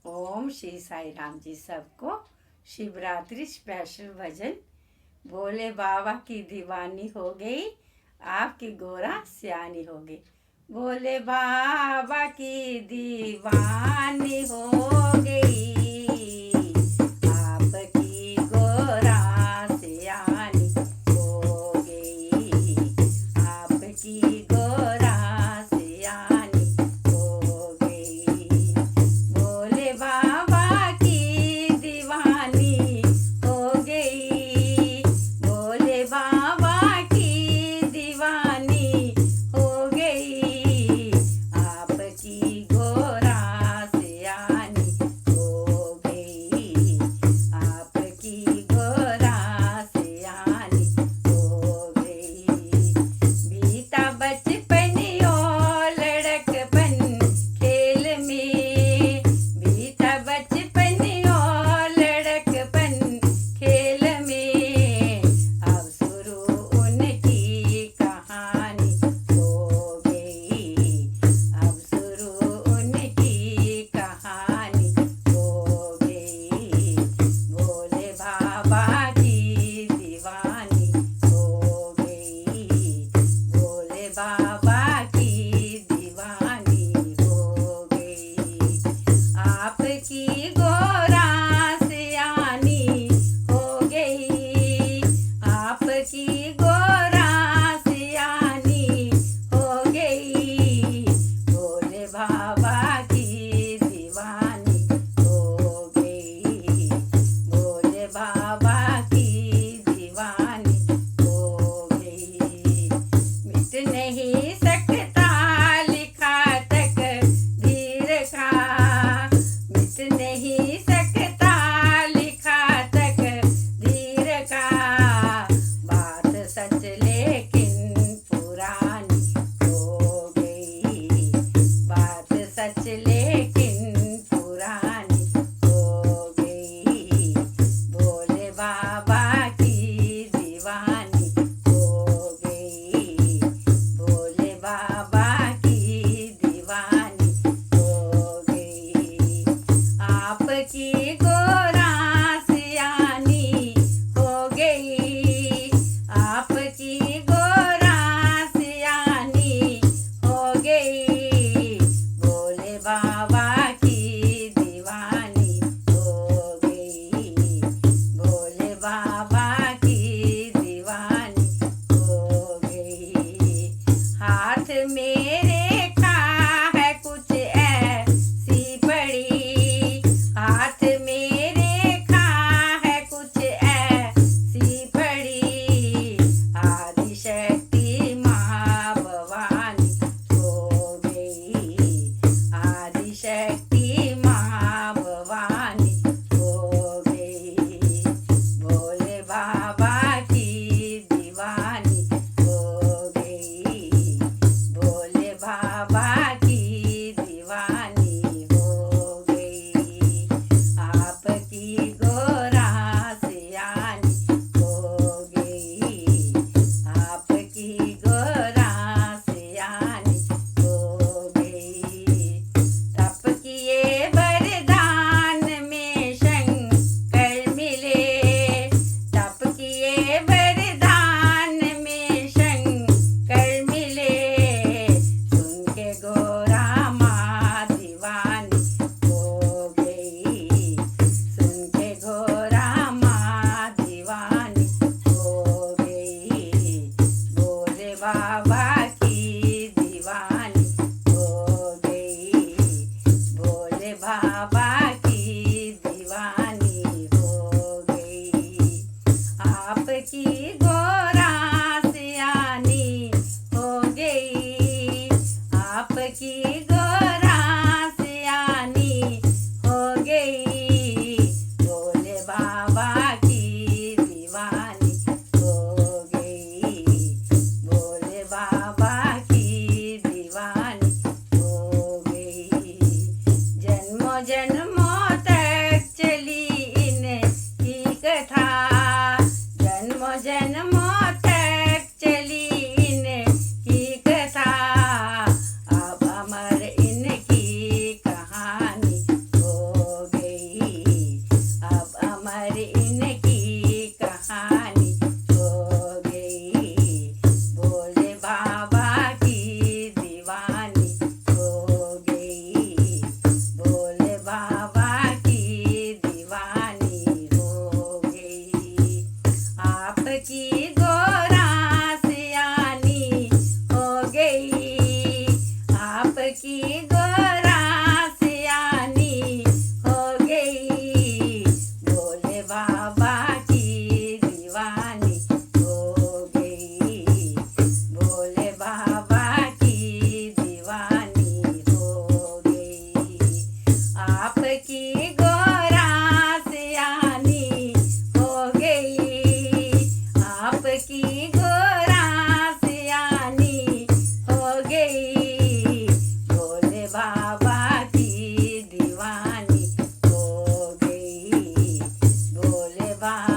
ओम श्री साई राम जी। सबको शिवरात्रि स्पेशल भजन। भोले बाबा की दीवानी हो गई, आपकी गोरा सियानी हो गई। भोले बाबा की दीवानी हो गई, आपकी गोरा सियानी हो गई, आपकी गोरा सियानी हो गई। भोले बाबा की दीवानी हो गई, भोले बाबा की दीवानी हो गई, आपकी गोरा सियानी हो गई, आपकी गोरा सियानी हो गई। बीता बचपन और लड़कपन खेल में, बीता बचपन और लड़कपन खेल में, अब शुरू उनकी कहानी हो गई, अब शुरू उनकी कहानी हो गई। भोले बाबा की दीवानी हो गई, भोले बाबा की दीवानी हो गई, आपकी गोरा सियानी हो गई, आपकी गोरा सियानी हो गई। भोले बाबा की दीवानी हो गई, भोले बाबा की दीवानी हो गई। मिट नहीं सकता लिखा तक धीर का, मिट नहीं सकता लिखा तक धीर का, बात सच लेकिन पुरानी हो गई, बात सच लेकिन पुरानी हो गई। भोले बाबा की दीवानी हो गई, भोले बाबा की दीवानी हो गई, आपकी गोरा सियानी हो गई, आपकी गोरा सियानी हो गई। भोले बाबा की दीवानी हो गई, भोले बाबा की दीवानी हो गई। हाथ में रेखा है कुछ ऐसी बड़ी, हाथ में रेखा है कुछ ऐसी बड़ी, आदि शक्ति माँ भवानी हो गई, आदि शक्ति माँ भवानी हो गई। भोले बाबा की दीवानी हो गई, भोले बाबा की दीवानी हो गई, आपकी गोरा सियानी हो गई, आपकी गोरा सियानी हो गई। तप किए वरदान में शंकर मिले, तप किए वरदान में शंकर मिले, सुन के गोरा माँ दीवानी हो गई, सुन के गोरा माँ दीवानी हो गई। भोले बाबा की दीवानी हो गई, भोले बाबा की दीवानी हो गई, आपकी गोरा सियानी हो गई, आपकी गोरा सियानी हो गई। भोले बाबा की दीवानी हो गई, भोले बाबा की दीवानी हो गई। जन्मों जन्मों तक चली इनकी कथा, जन्मों जन्मों तक चली इनकी कथा, अब अमर इनकी कहानी हो आपकी गोरा सियानी हो गई, आपकी गोरा सियानी हो गई, भोले बाबा की दीवानी हो गई, भोले बाबा